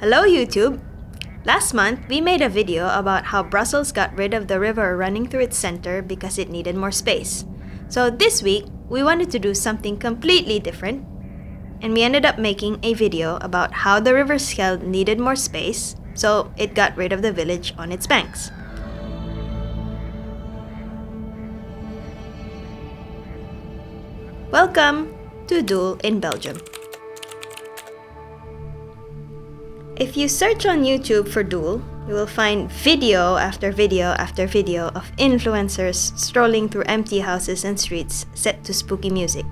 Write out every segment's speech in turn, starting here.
Hello YouTube! Last month, we made a video about how Brussels got rid of the river running through its center because it needed more space. So this week, we wanted to do something completely different, and we ended up making a video about how the river Schelde needed more space, so it got rid of the village on its banks. Welcome to Doel in Belgium. If you search on YouTube for Doel, you will find video after video after video of influencers strolling through empty houses and streets set to spooky music.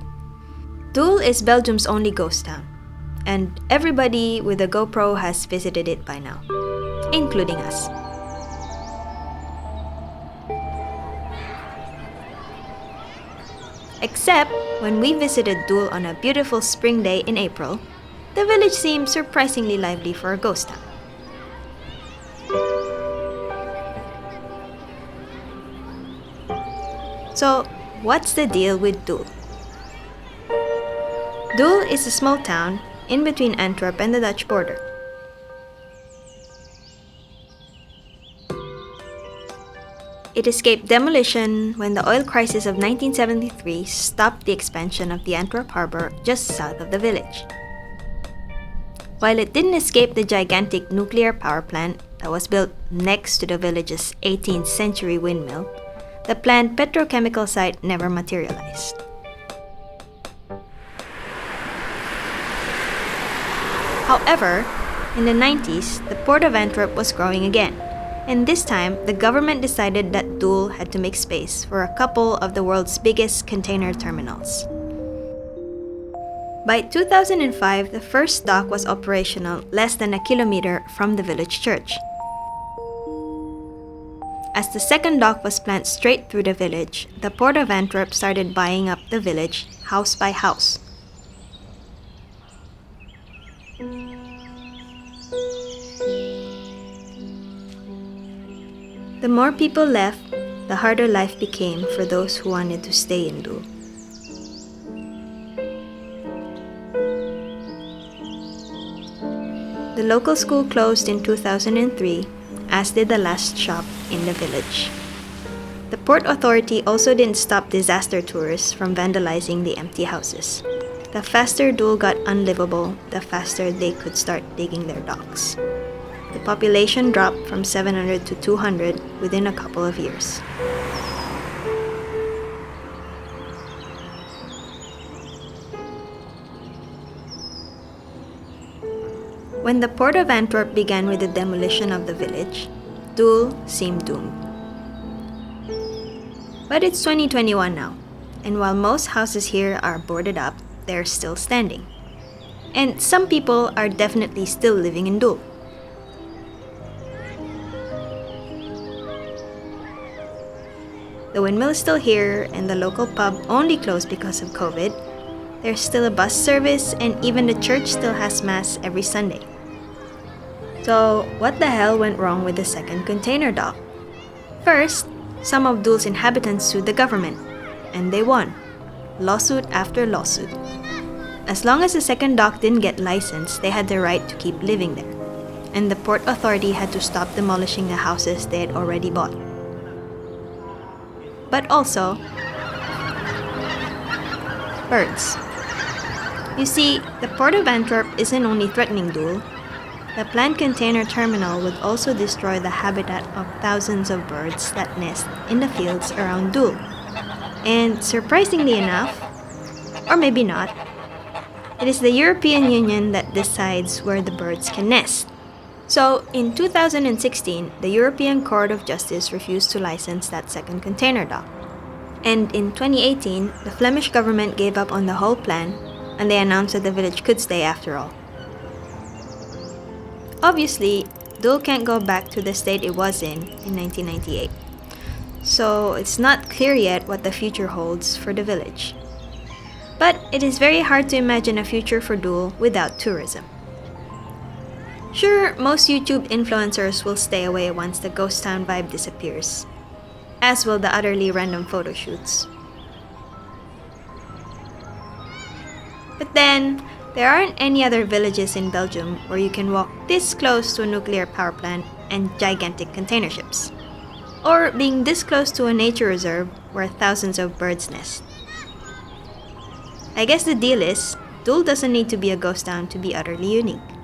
Doel is Belgium's only ghost town, and everybody with a GoPro has visited it by now, including us. Except when we visited Doel on a beautiful spring day in April, the village seemed surprisingly lively for a ghost town. So, what's the deal with Doel? Doel is a small town in between Antwerp and the Dutch border. It escaped demolition when the oil crisis of 1973 stopped the expansion of the Antwerp harbor just south of the village. While it didn't escape the gigantic nuclear power plant that was built next to the village's 18th century windmill, the planned petrochemical site never materialized. However, in the 90s, the port of Antwerp was growing again, and this time the government decided that Doel had to make space for a couple of the world's biggest container terminals. By 2005, the first dock was operational less than a kilometer from the village church. As the second dock was planned straight through the village, the Port of Antwerp started buying up the village house by house. The more people left, the harder life became for those who wanted to stay in Doel. The local school closed in 2003, as did the last shop in the village. The port authority also didn't stop disaster tourists from vandalizing the empty houses. The faster Doel got unlivable, the faster they could start digging their docks. The population dropped from 700 to 200 within a couple of years. When the Port of Antwerp began with the demolition of the village, Doel seemed doomed. But it's 2021 now, and while most houses here are boarded up, they're still standing. And some people are definitely still living in Doel. The windmill is still here, and the local pub only closed because of COVID. There's still a bus service, and even the church still has mass every Sunday. So, what the hell went wrong with the second container dock? First, some of Doel's inhabitants sued the government, and they won. Lawsuit after lawsuit. As long as the second dock didn't get licensed, they had the right to keep living there, and the port authority had to stop demolishing the houses they had already bought. But also, birds. You see, the Port of Antwerp isn't only threatening Doel. The planned container terminal would also destroy the habitat of thousands of birds that nest in the fields around Doel. And surprisingly enough, or maybe not, it is the European Union that decides where the birds can nest. So, in 2016, the European Court of Justice refused to license that second container dock. And in 2018, the Flemish government gave up on the whole plan, and they announced that the village could stay after all. Obviously, Doel can't go back to the state it was in 1998. So, it's not clear yet what the future holds for the village. But it is very hard to imagine a future for Doel without tourism. Sure, most YouTube influencers will stay away once the ghost town vibe disappears, as will the utterly random photo shoots. But then, There aren't any other villages in Belgium where you can walk this close to a nuclear power plant and gigantic container ships, or being this close to a nature reserve where thousands of birds nest. I guess the deal is, Doel doesn't need to be a ghost town to be utterly unique.